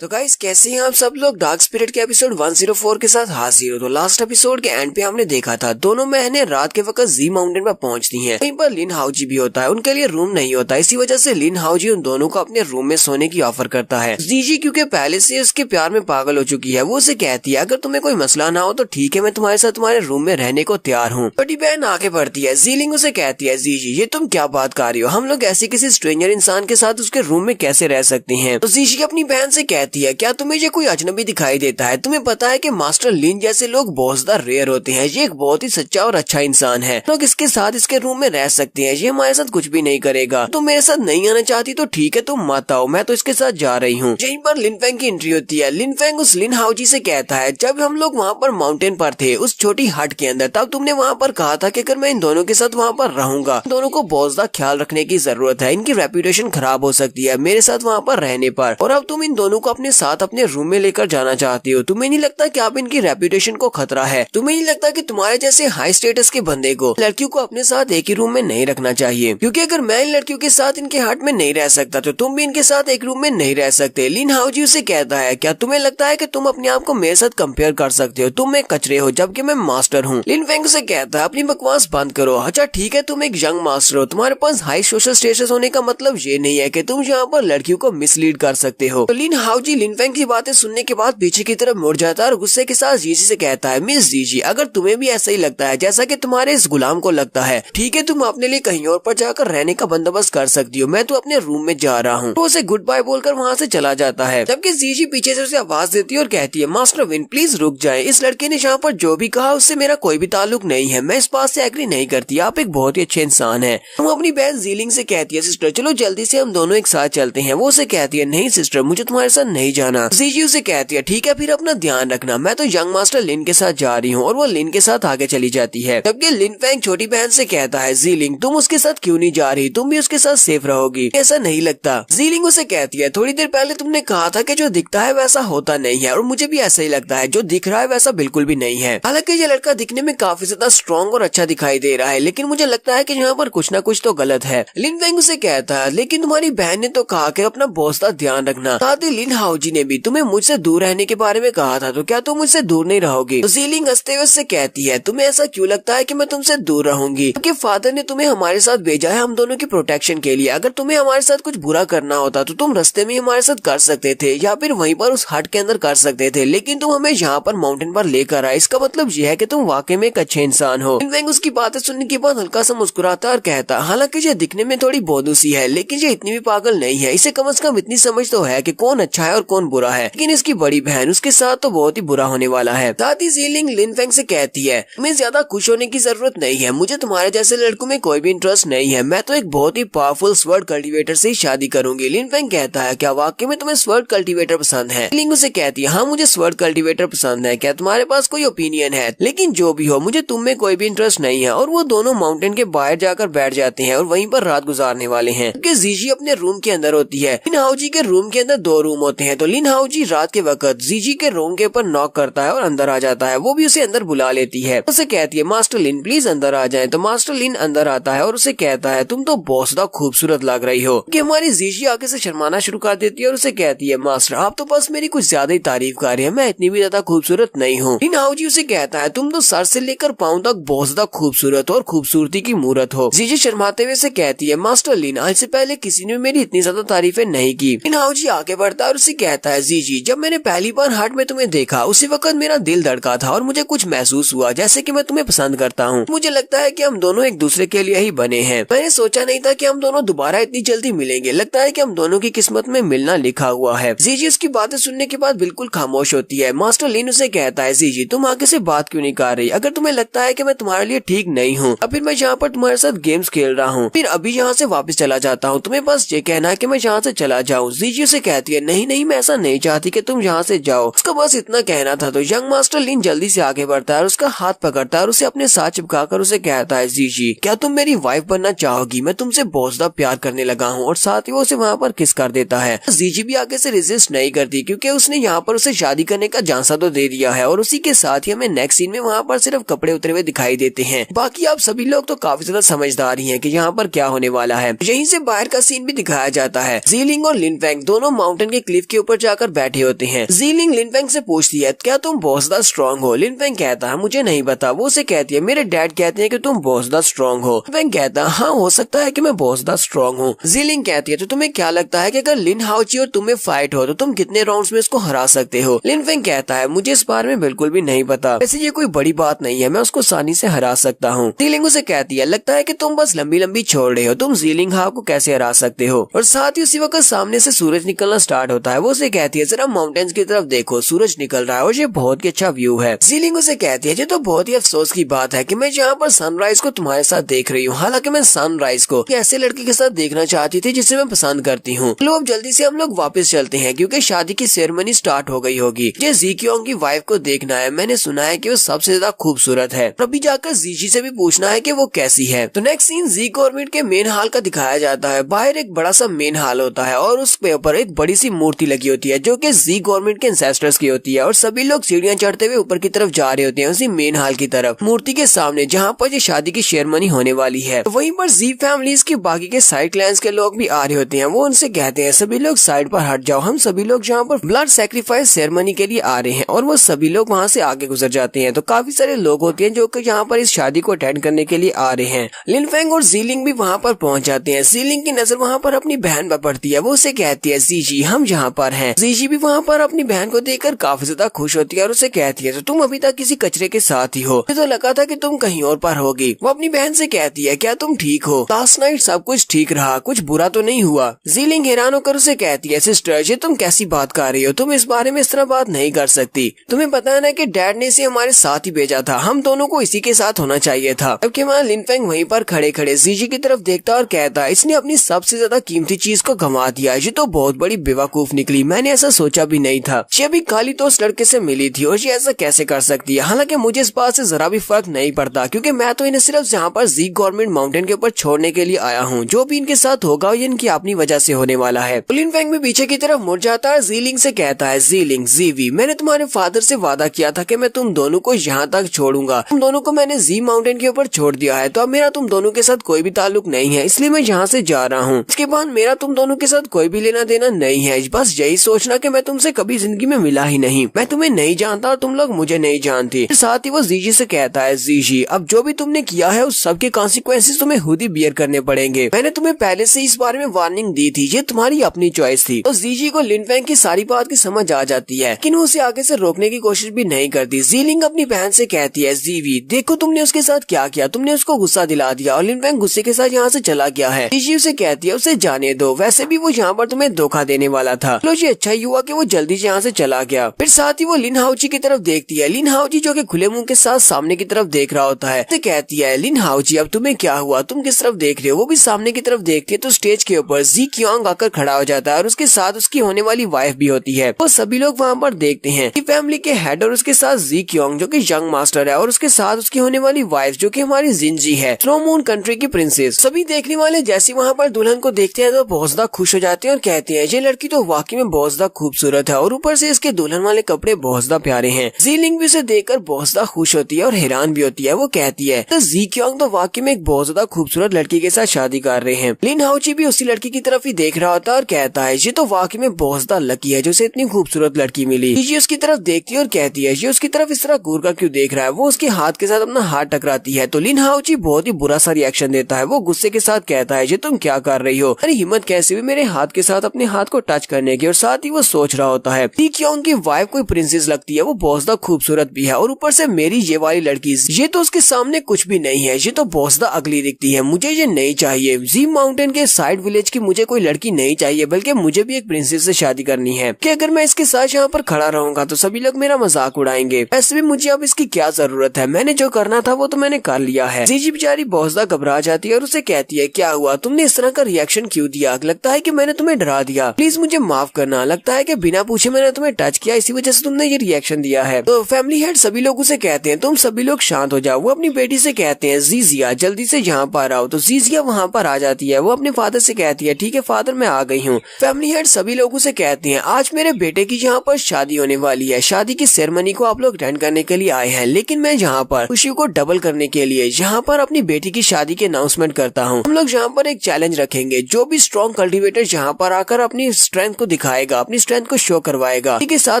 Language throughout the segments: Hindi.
तो गाइस कैसे हैं आप सब लोग। डार्क स्पिरिट के एपिसोड 104 के साथ हाजिर हो। तो लास्ट एपिसोड के एंड पे हमने देखा था दोनों बहनें रात के वक्त जी माउंटेन पर पहुंचती हैं। वहीं पर लिन हाउजी भी होता है, उनके लिए रूम नहीं होता। इसी वजह से लिन हाउजी उन दोनों को अपने रूम में सोने की ऑफर करता है। जीजी क्योंकि पहले से उसके प्यार में पागल हो चुकी है, वो उसे कहती है अगर तुम्हें कोई मसला ना हो तो ठीक है, मैं तुम्हारे साथ तुम्हारे रूम में रहने को तैयार हूँ। बड़ी बहन आगे बढ़ती है। जीलिंग उसे कहती है जीजी ये तुम क्या बात कर रही हो, हम लोग ऐसे किसी स्ट्रेंजर इंसान के साथ उसके रूम में कैसे रह सकते हैं। तो जीजी अपनी बहन से कहती है क्या तुम्हें कोई अजनबी दिखाई देता है। तुम्हें पता है कि मास्टर लिन जैसे लोग बहुत ज्यादा रेयर होते हैं। ये एक बहुत ही सच्चा और अच्छा इंसान है। लोग इसके साथ इसके रूम में रह सकते हैं। ये हमारे साथ कुछ भी नहीं करेगा। तुम मेरे साथ नहीं आना चाहती तो ठीक है, तुम मत आओ, मैं तो इसके साथ जा रही हूँ। यहीं पर लिन फेंग की एंट्री होती है। लिन फेंग उस लिन हाउजी से कहता है जब हम लोग वहाँ पर माउंटेन पर थे उस छोटी हट के अंदर, तब तुमने वहाँ पर कहा था कि अगर मैं इन दोनों के साथ वहाँ पर रहूंगा, दोनों को बहुत ज्यादा ख्याल रखने की जरूरत है, इनकी रेपुटेशन खराब हो सकती है मेरे साथ वहाँ पर रहने पर। और अब तुम इन दोनों को अपने साथ अपने रूम में लेकर जाना चाहती हो। तुम्हें नहीं लगता कि आप इनकी रेपुटेशन को खतरा है? तुम्हें नहीं लगता कि तुम्हारे जैसे हाई स्टेटस के बंदे को लड़कियों को अपने साथ एक ही रूम में नहीं रखना चाहिए? क्योंकि अगर मैं इन लड़कियों के साथ इनके हार्ट में नहीं रह सकता तो तुम भी इनके साथ एक रूम में नहीं रह सकते। लिन हाउजी उसे कहता है क्या तुम्हें लगता है कि तुम अपने आप को मेरे साथ कंपेयर कर सकते हो? तुम एक कचरे हो जबकि मैं मास्टर हूँ। लिन फेंग उसे कहता है अपनी बकवास बंद करो। अच्छा ठीक है, तुम एक यंग मास्टर हो, तुम्हारे पास हाई सोशल स्टेटस होने का मतलब ये नहीं है कि तुम यहाँ पर लड़कियों को मिसलीड कर सकते हो। तो लिन हाउजी लिन फेंग की बातें सुनने के बाद पीछे की तरफ मुड़ जाता है और गुस्से के साथ जीजी से कहता है मिस जीजी अगर तुम्हें भी ऐसा ही लगता है जैसा कि तुम्हारे इस गुलाम को लगता है, ठीक है, तुम अपने लिए कहीं और पर जाकर रहने का बंदोबस्त कर सकती हो, मैं तो अपने रूम में जा रहा हूँ। तो उसे गुड बाय बोलकर वहाँ से चला जाता है। जबकि जीजी पीछे से उसे आवाज देती है और कहती है मास्टर विन प्लीज रुक जाए, इस लड़के ने यहाँ पर जो भी कहा उससे मेरा कोई भी ताल्लुक नहीं है, मैं इस बात से एग्री नहीं करती, आप एक बहुत ही अच्छे इंसान है। वो अपनी बहन जीलिंग से कहती है सिस्टर चलो जल्दी से हम दोनों एक साथ चलते हैं। वो उसे कहती है नहीं सिस्टर मुझे तुम्हारे साथ नहीं जाना। जीजी उसे कहती है ठीक है फिर अपना ध्यान रखना, मैं तो यंग मास्टर लिन के साथ जा रही हूँ। और वो लिन के साथ आगे चली जाती है। जबकि लिन फेंग छोटी बहन से कहता है जीलिंग तुम उसके साथ क्यों नहीं जा रही, तुम भी उसके साथ सेफ रहोगी, ऐसा नहीं लगता। जीलिंग उसे कहती है थोड़ी देर पहले तुमने कहा था कि जो दिखता है वैसा होता नहीं है, और मुझे भी ऐसा ही लगता है, जो दिख रहा है वैसा बिल्कुल भी नहीं है। हालांकि ये लड़का दिखने में काफी ज्यादा स्ट्रॉन्ग और अच्छा दिखाई दे रहा है, लेकिन मुझे लगता है कि यहाँ पर कुछ ना कुछ तो गलत है। लिन फेंग उसे कहता है लेकिन तुम्हारी बहन ने तो कहा कि अपना बहुत ज्यादा ध्यान रखना, साथ ही लिन हाउजी ने भी तुम्हें मुझसे दूर रहने के बारे में कहा था, तो क्या तुम मुझसे दूर नहीं रहोगी? तो जीलिंग हंसते हुए से कहती है तुम्हें ऐसा क्यों लगता है कि मैं तुमसे दूर रहूंगी? क्योंकि फादर ने तुम्हें हमारे साथ भेजा है हम दोनों की प्रोटेक्शन के लिए। अगर तुम्हें हमारे साथ कुछ बुरा करना होता तो तुम रास्ते में हमारे साथ कर सकते थे या फिर वहीं पर उस हट के अंदर कर सकते थे, लेकिन तुम हमें यहाँ पर माउंटेन पर लेकर आए, इसका मतलब यह है कि तुम वाकई में एक अच्छे इंसान हो। लिन फेंग उसकी बातें सुनने के बाद हल्का सा मुस्कुराता और कहता हालांकि ये दिखने में थोड़ी बोदूसी है लेकिन ये इतनी भी पागल नहीं है, इसे कम से कम इतनी समझ तो है कि कौन अच्छा है और कौन बुरा है। लेकिन इसकी बड़ी बहन उसके साथ तो बहुत ही बुरा होने वाला है। साथ ही जीलिंग लिन फेंग से कहती है तुम्हें ज्यादा खुश होने की जरूरत नहीं है, मुझे तुम्हारे जैसे लड़कों में कोई भी इंटरेस्ट नहीं है, मैं तो एक बहुत ही पावरफुल स्वर्ड कल्टीवेटर से ही शादी करूंगी। लिन फेंग कहता है क्या वाकई में तुम्हें स्वर्ड कल्टीवेटर पसंद है? जीलिंग उसे कहती है हाँ मुझे स्वर्ड कल्टीवेटर पसंद है, क्या तुम्हारे पास कोई ओपिनियन है? लेकिन जो भी हो मुझे तुम में कोई भी इंटरेस्ट नहीं है। और वो दोनों माउंटेन के बाहर जाकर बैठ जाते हैं और वहीं पर रात गुजारने वाले हैं। जीजी अपने रूम के अंदर होती है। लिन हाउजी के रूम के अंदर दो रूम होते हैं, तो लिन हाउजी रात के वक्त जीजी के रूम के ऊपर नॉक करता है और अंदर आ जाता है। वो भी उसे अंदर बुला लेती है, उसे कहती है मास्टर लिन प्लीज अंदर आ जाएं। तो मास्टर लिन अंदर आता है और उसे कहता है तुम तो बहुत ज्यादा खूबसूरत लग रही हो। कि हमारी जीजी आगे से शर्माना शुरू कर देती है और उसे कहती है मास्टर आप तो बस मेरी कुछ ज्यादा ही तारीफ कर रहे हैं, मैं इतनी भी ज्यादा खूबसूरत नहीं हूँ। लिन हाउजी उसे कहता है तुम तो सर से लेकर पाँव तक बहुत ज्यादा खूबसूरत और खूबसूरती की मूरत हो। जीजी शर्माते हुए से कहती है मास्टर लिन आज से पहले किसी ने मेरी इतनी ज्यादा तारीफें नहीं की। लिन हाउजी आगे बढ़ता है और उसे कहता है जीजी जब मैंने पहली बार हाट में तुम्हें देखा उसी वक्त मेरा दिल धड़का था और मुझे कुछ महसूस हुआ जैसे कि मैं तुम्हें पसंद करता हूँ। मुझे लगता है कि हम दोनों एक दूसरे के लिए ही बने हैं। मैंने सोचा नहीं था कि हम दोनों दोबारा इतनी जल्दी मिलेंगे, लगता है कि हम दोनों की किस्मत में मिलना लिखा हुआ है। जीजी उसकी बातें सुनने के बाद बिल्कुल खामोश होती है। मास्टर लिन उसे कहता है जीजी तुम आगे से बात क्यों नहीं कर रही? अगर तुम्हें लगता है कि मैं तुम्हारे लिए ठीक नहीं हूँ, अब फिर मैं यहाँ पर तुम्हारे साथ गेम्स खेल रहा हूँ, फिर अभी यहाँ से वापस चला जाता हूँ, तुम्हें बस ये कहना है कि मैं यहाँ से चला जाऊँ। जीजी उसे कहती है नहीं नहीं मैं ऐसा नहीं चाहती कि तुम यहाँ से जाओ, उसका बस इतना कहना था। तो यंग मास्टर लिन जल्दी से आगे बढ़ता है और उसका हाथ पकड़ता है और उसे अपने साथ चिपकाकर उसे कहता है जीजी क्या तुम मेरी वाइफ बनना चाहोगी? मैं तुमसे बहुत ज्यादा प्यार करने लगा हूँ। और साथ ही वो उसे वहाँ पर किस कर देता है। जीजी भी आगे से रेजिस्ट नहीं करती क्योंकि उसने यहाँ पर उसे शादी करने का झांसा तो दे दिया है। और उसी के साथ ही हमें नेक्स्ट सीन में वहाँ पर सिर्फ कपड़े उतरे हुए दिखाई देते हैं। बाकी आप सभी लोग तो काफी ज्यादा समझदार ही हैं कि यहाँ पर क्या होने वाला है। यहीं से बाहर का सीन भी दिखाया जाता है। जीलिंग और लिन फेंग दोनों माउंटेन के क्लिफ के ऊपर जाकर बैठे होते हैं। जीलिंग लिनफेंग से पूछती है क्या तुम बहुत ज्यादा स्ट्रॉन्ग हो? लिनफेंग कहता है मुझे नहीं पता। वो उसे कहती है मेरे डैड कहते हैं कि तुम बहुत ज्यादा स्ट्रॉन्ग हो। लिनफेंग कहता है हाँ हो सकता है कि मैं बहुत ज्यादा स्ट्रॉन्ग हूँ। जीलिंग कहती है तो तुम्हें क्या लगता है कि अगर लिन हाओची और तुम्हें फाइट हो तो तुम कितने राउंड्स में उसको हरा सकते हो? लिनफेंग कहता है मुझे इस बारे में बिल्कुल भी नहीं पता, वैसे ये कोई बड़ी बात नहीं है, मैं उसको आसानी से हरा सकता हूँ। जीलिंग उसे कहती है लगता है कि तुम बस लंबी लंबी छोड़ रहे हो, तुम जीलिंग हाओ को कैसे हरा सकते हो? और साथ ही उसी वक्त सामने से सूरज निकलना स्टार्ट होता है। वो उसे कहती है जरा माउंटेन्स की तरफ देखो, सूरज निकल रहा है और ये बहुत ही अच्छा व्यू है। जीलिंग उसे कहती है ये तो बहुत ही अफसोस की बात है कि मैं यहाँ पर सनराइज को तुम्हारे साथ देख रही हूँ, हालांकि मैं सनराइज को ऐसे लड़के के साथ देखना चाहती थी जिसे मैं पसंद करती हूँ। लो अब जल्दी से हम लोग वापस चलते हैं क्योंकि शादी की सेरेमनी स्टार्ट हो गई होगी। ये जी क्योंग की वाइफ को देखना है, मैंने सुना है कि वो सबसे ज्यादा खूबसूरत है। अभी जाकर जीजी से भी पूछना है कि वो कैसी है। तो नेक्स्ट सीन जी गवर्नमेंट के मेन हॉल का दिखाया जाता है। बाहर एक बड़ा सा मेन हॉल होता है और उस पे ऊपर एक बड़ी सी मूर्ति लगी होती है जो कि जी गवर्नमेंट के एंसेस्टर्स की होती है और सभी लोग सीढ़ियां चढ़ते हुए ऊपर की तरफ जा रहे होते हैं उसी मेन हॉल की तरफ, मूर्ति के सामने जहाँ पर ये शादी की सेरेमनी होने वाली है। तो वहीं पर जी फैमिलीज के बाकी के साइड क्लैंस के लोग भी आ रहे होते हैं। वो उनसे कहते हैं सभी लोग साइड पर हट जाओ, हम सभी लोग यहाँ पर ब्लड सैक्रिफाइस सेरेमनी के लिए आ रहे हैं। और वो सभी लोग वहाँ से आगे गुजर जाते हैं। तो काफी सारे लोग होते हैं जो कि यहाँ पर इस शादी को अटेंड करने के लिए आ रहे हैं। लिनफेंग और जीलिंग भी वहाँ पर पहुँच जाते हैं। जीलिंग की नजर वहाँ पर अपनी बहन पर पड़ती है। वो उसे कहती है जीजी हम यहाँ पर हैं। जीजी भी वहाँ पर अपनी बहन को देखकर काफी ज्यादा खुश होती है और उसे कहती है तो तुम अभी तक किसी कचरे के साथ ही हो, मुझे तो लगा था कि तुम कहीं और पर होगी। वो अपनी बहन से कहती है क्या तुम ठीक हो? लास्ट नाइट सब कुछ ठीक रहा, कुछ बुरा तो नहीं हुआ? जीलिंग हैरान होकर उसे कहती है सिस्टर ये तुम कैसी बात कर रही हो, तुम इस बारे में इस तरह बात नहीं कर सकती। तुम्हें पता है ना कि डैड ने इसे हमारे साथ ही भेजा था, हम दोनों को इसी के साथ होना चाहिए था। जबकि वहाँ लिनफेंग वहीं पर खड़े खड़े जीजी की तरफ देखता और कहता है इसने अपनी सबसे ज्यादा कीमती चीज को गंवा दिया, ये तो बहुत बड़ी बेवकूफ निकली, मैंने ऐसा सोचा भी नहीं था। ये अभी खाली तो उस लड़के से मिली थी और ये ऐसा कैसे कर सकती है? हालांकि मुझे इस बात से जरा भी फर्क नहीं पड़ता क्योंकि मैं तो इन्हें सिर्फ यहाँ पर जी गवर्नमेंट माउंटेन के ऊपर छोड़ने के लिए आया हूँ। जो भी इनके साथ होगा ये इनकी अपनी वजह से होने वाला है। लिनफेंग भी पीछे की तरफ मुड़ जाता है। जीलिंग से कहता है जीलिंग जीवी मैंने तुम्हारे फादर से वादा किया था कि मैं तुम दोनों को यहाँ तक छोड़ूंगा, तुम दोनों को मैंने जी माउंटेन के ऊपर छोड़ दिया है तो अब मेरा तुम दोनों के साथ कोई भी ताल्लुक नहीं है, इसलिए मैं यहाँ से जा रहा हूँ। इसके बाद मेरा तुम दोनों के साथ कोई भी लेना देना नहीं है। बस यही सोचना कि मैं तुमसे कभी जिंदगी में मिला ही नहीं, मैं तुम्हें नहीं जानता और तुम लोग मुझे नहीं जानते। साथ ही वो जीजी से कहता है जीजी अब जो भी तुमने किया है उस सब के कॉन्सिक्वेंसेस तुम्हें खुद ही बियर करने पड़ेंगे। मैंने तुम्हें पहले से इस बारे में वार्निंग दी थी, ये तुम्हारी अपनी चॉइस थी। तो जीजी को लिनफेंग की सारी बात की समझ आ जाती है लेकिन वो उसे आगे से रोकने की कोशिश भी नहीं करती। जीलिंग अपनी बहन से कहती है जीवी देखो तुमने उसके साथ क्या किया, तुमने उसको गुस्सा दिला दिया और लिनफेंग गुस्से के साथ यहाँ से चला गया है। जीजी उसे कहती है उसे जाने दो, वैसे भी वो यहाँ पर तुम्हें धोखा देने वाला था। लो ये अच्छा ही हुआ कि वो जल्दी से यहाँ से चला गया। फिर साथ ही वो लिन हाओची की तरफ देखती है। लिन हाओची जो कि खुले मुंह के साथ सामने की तरफ देख रहा होता है तो कहती है लिन हाओची अब तुम्हें क्या हुआ, तुम किस तरफ देख रहे हो? वो भी सामने की तरफ देखती है तो स्टेज के ऊपर जी क्योंग आकर खड़ा हो जाता है और उसके साथ उसकी होने वाली वाइफ भी होती है। वो सभी लोग वहाँ पर देखते हैं कि फैमिली के हेड और उसके साथ जी क्योंग जो कि यंग मास्टर है और उसके साथ उसकी होने वाली वाइफ जो कि हमारी जिंजी है, स्नो मून कंट्री की प्रिंसेस। सभी देखने वाले जैसे वहाँ पर दुल्हन को देखते हैं तो बहुत ज्यादा खुश हो जाते हैं और कहते हैं ये लड़की तो वाकई में बहुत ज्यादा खूबसूरत है और ऊपर से इसके दुल्हन वाले कपड़े बहुत ज्यादा प्यारे हैं। जीलिंग भी उसे देखकर बहुत ज्यादा खुश होती है और हैरान भी होती है। वो कहती है तो जी क्योंग तो वाकई में एक बहुत ज्यादा खूबसूरत लड़की के साथ शादी कर रहे हैं। लिन हाओची भी उसी लड़की की तरफ ही देख रहा होता है और कहता है ये तो वाकई में बहुत ज्यादा लकी है जो उसे इतनी खूबसूरत लड़की मिली। ये उसकी तरफ देखती है और कहती है ये उसकी तरफ इस तरह घूर कर क्यों देख रहा है? वो उसके हाथ के साथ अपना हाथ टकराती है तो लिन हाओची बहुत ही बुरा सा रिएक्शन देता है। वो गुस्से के साथ कहता है ये तुम क्या कर रही हो, अरे हिम्मत कैसे हुई मेरे हाथ के साथ अपने हाथ को टच करने की? और साथ ही वो सोच रहा होता है जी क्योंग की वाइफ कोई प्रिंसेस लगती है, वो बहुत ज्यादा खूबसूरत भी है और ऊपर से मेरी ये वाली लड़की ये तो उसके सामने कुछ भी नहीं है, ये तो बहुत ज्यादा अगली दिखती है, मुझे ये नहीं चाहिए। जी माउंटेन के साइड विलेज की मुझे कोई लड़की नहीं चाहिए बल्कि मुझे भी एक प्रिंसेस से शादी करनी है कि अगर मैं इसके साथ यहाँ पर खड़ा रहूंगा तो सभी लोग मेरा मजाक उड़ाएंगे। ऐसे भी मुझे अब इसकी क्या जरूरत है, मैंने जो करना था वो तो मैंने कर लिया है। जीजी बेचारी बहुत ज्यादा घबरा जाती है और उसे कहती है क्या हुआ, तुमने इस तरह का रिएक्शन क्यों दिया? लगता है कि मैंने तुम्हें डरा दिया, प्लीज मुझे माफ करना, लगता है कि बिना पूछे मैंने तुम्हें टच किया इसी वजह से तुमने ये रिएक्शन दिया है। तो फैमिली हेड सभी लोग उसे कहते हैं तुम सभी लोग शांत हो जाओ। वो अपनी बेटी से कहते हैं जीजिया जल्दी से यहाँ पर आओ। तो जीजिया वहाँ पर आ जाती है। वो अपने फादर से कहती है ठीक है फादर मैं आ गई हूँ। फैमिली हेड सभी लोगों से कहते हैं आज मेरे बेटे की यहाँ पर शादी होने वाली है, शादी की सेरेमनी को आप लोग अटेंड करने के लिए आए हैं लेकिन मैं यहाँ पर खुशी को डबल करने के लिए यहाँ पर अपनी बेटी की शादी की अनाउंसमेंट करता हूँ। हम लोग यहाँ पर एक चैलेंज रखेंगे, जो भी स्ट्रॉन्ग कल्टिवेटर यहाँ पर आकर अपनी स्ट्रेंथ को दिखाएगा, अपनी स्ट्रेंथ को शो करवाएगा, के साथ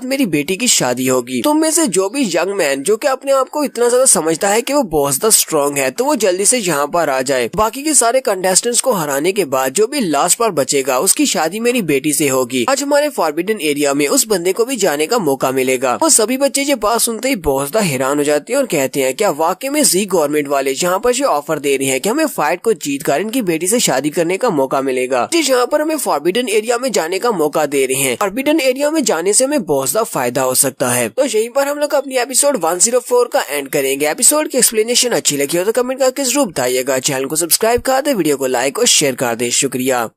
मेरी बेटी की शादी होगी। तुम में से जो भी यंग मैन जो कि अपने आप को इतना ज्यादा समझता है कि वो बहुत ज्यादा स्ट्रॉन्ग है, तो वो जल्दी से यहाँ पर आ जाए। बाकी के सारे कंटेस्टेंट्स को हराने के बाद जो भी लास्ट पर बचेगा उसकी शादी मेरी बेटी से होगी। आज हमारे फॉरबिडन एरिया में उस बंदे को भी जाने का मौका मिलेगा। वो सभी बच्चे ये बात सुनते ही बहुत ज्यादा हैरान हो जाते हैं और कहते हैं क्या वाकई में जी गवर्नमेंट वाले यहाँ पर जो ऑफर दे रहे हैं कि हमें फाइट को जीतकर इनकी बेटी से शादी करने का मौका मिलेगा, जी यहाँ पर हमें फॉरबिडन एरिया में जाने का मौका दे रहे हैं। फॉरबिडन एरिया में जाने से हमें बहुत ज्यादा फायदा हो सकता है। तो यहीं पर हम लोग अपनी एपिसोड 104 का एंड करेंगे। एपिसोड की एक्सप्लेनेशन अच्छी लगी हो तो कमेंट करके जरूर बताइएगा। चैनल को सब्सक्राइब कर दे, वीडियो को लाइक और शेयर कर दे। शुक्रिया।